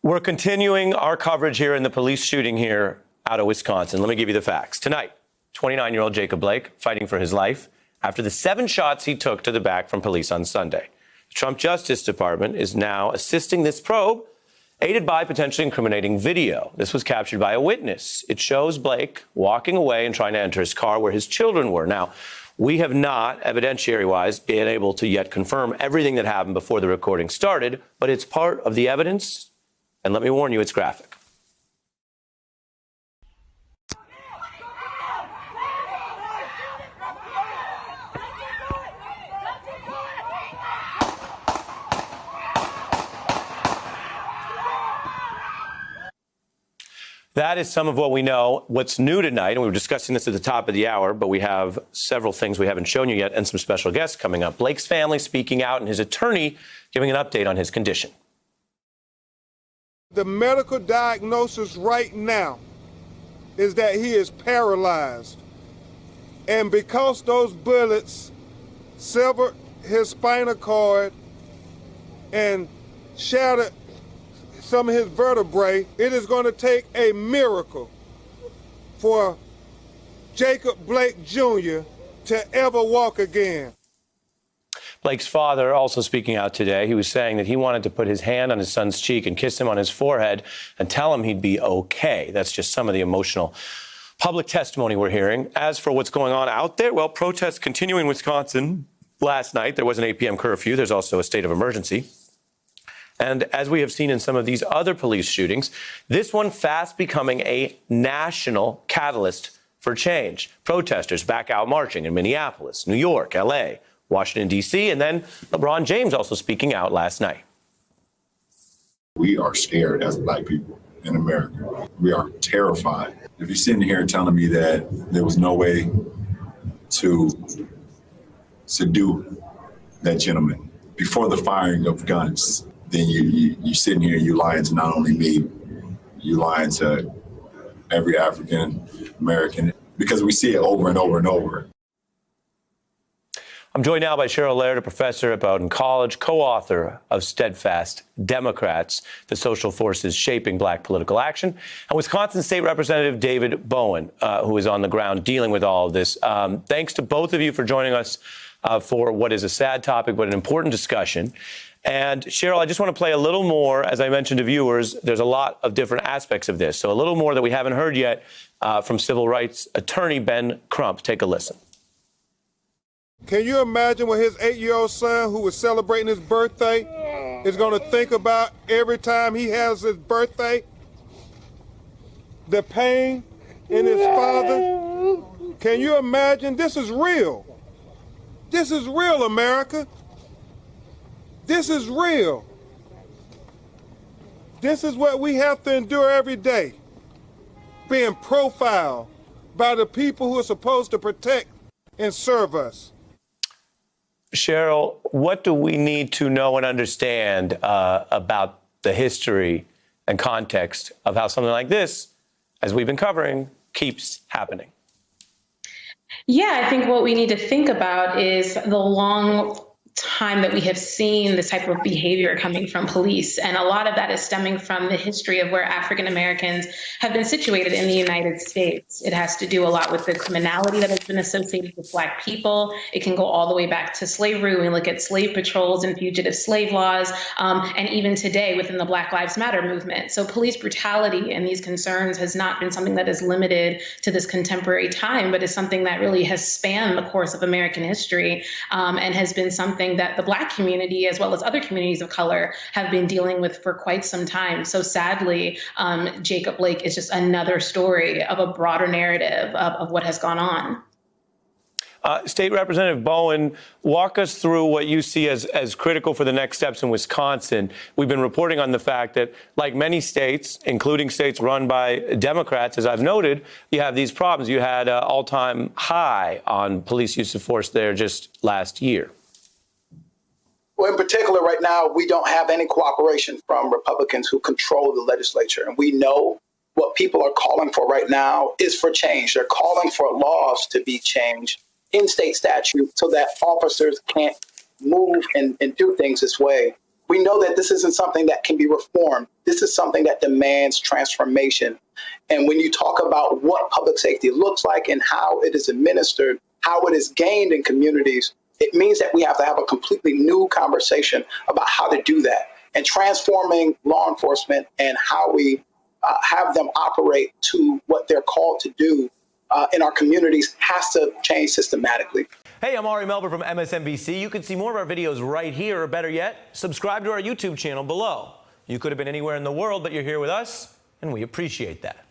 We're continuing our coverage here in the police shooting here out of Wisconsin. Let me give you the facts. Tonight, 29-year-old Jacob Blake fighting for his life after the 7 shots he took to the back from police on Sunday. The Trump Justice Department is now assisting this probe, aided by potentially incriminating video. This was captured by a witness. It shows Blake walking away and trying to enter his car where his children were. Now, we have not, evidentiary-wise, been able to yet confirm everything that happened before the recording started, but it's part of the evidence. And let me warn you, it's graphic. That is some of what we know. What's new tonight, and we were discussing this at the top of the hour, but we have several things we haven't shown you yet and some special guests coming up. Blake's family speaking out and his attorney giving an update on his condition. The medical diagnosis right now is that he is paralyzed. And because those bullets severed his spinal cord and shattered some of his vertebrae, it is going to take a miracle for Jacob Blake Jr. to ever walk again. Blake's father also speaking out today. He was saying that he wanted to put his hand on his son's cheek and kiss him on his forehead and tell him he'd be okay. That's just some of the emotional public testimony we're hearing. As for what's going on out there, well, protests continue in Wisconsin. Last night, there was an 8 p.m. curfew. There's also a state of emergency. And as we have seen in some of these other police shootings, this one fast becoming a national catalyst for change. Protesters back out marching in Minneapolis, New York, L.A., Washington, D.C., and then LeBron James also speaking out last night. We are scared as Black people in America. We are terrified. If you're sitting here telling me that there was no way to subdue that gentleman before the firing of guns, then you're sitting here and you're lying to not only me, you're lying to every African American, because we see it over and over and over. I'm joined now by Cheryl Laird, a professor at Bowdoin College, co-author of Steadfast Democrats, the social forces shaping Black political action, and Wisconsin State Representative David Bowen, who is on the ground dealing with all of this. Thanks to both of you for joining us for what is a sad topic, but an important discussion. And Cheryl, I just want to play a little more. As I mentioned to viewers, there's a lot of different aspects of this. So a little more that we haven't heard yet from civil rights attorney Ben Crump. Take a listen. Can you imagine what his 8-year-old son, who was celebrating his birthday, is going to think about every time he has his birthday? The pain in his father? Can you imagine? This is real. This is real, America. This is real. This is what we have to endure every day, being profiled by the people who are supposed to protect and serve us. Cheryl, what do we need to know and understand about the history and context of how something like this, as we've been covering, keeps happening? Yeah, I think what we need to think about is the long time that we have seen this type of behavior coming from police. And a lot of that is stemming from the history of where African Americans have been situated in the United States. It has to do a lot with the criminality that has been associated with Black people. It can go all the way back to slavery. We look at slave patrols and fugitive slave laws, and even today within the Black Lives Matter movement. So police brutality and these concerns has not been something that is limited to this contemporary time, but is something that really has spanned the course of American history, and has been something that the Black community, as well as other communities of color, have been dealing with for quite some time. So sadly, Jacob Blake is just another story of a broader narrative of what has gone on. State Representative Bowen, walk us through what you see as critical for the next steps in Wisconsin. We've been reporting on the fact that, like many states, including states run by Democrats, as I've noted, you have these problems. You had an all-time high on police use of force there just last year. Well, in particular, right now, we don't have any cooperation from Republicans who control the legislature. And we know what people are calling for right now is for change. They're calling for laws to be changed in state statute so that officers can't move and do things this way. We know that this isn't something that can be reformed. This is something that demands transformation. And when you talk about what public safety looks like and how it is administered, how it is gained in communities, it means that we have to have a completely new conversation about how to do that. And transforming law enforcement and how we have them operate to what they're called to do in our communities has to change systematically. Hey, I'm Ari Melber from MSNBC. You can see more of our videos right here, or better yet, subscribe to our YouTube channel below. You could have been anywhere in the world, but you're here with us, and we appreciate that.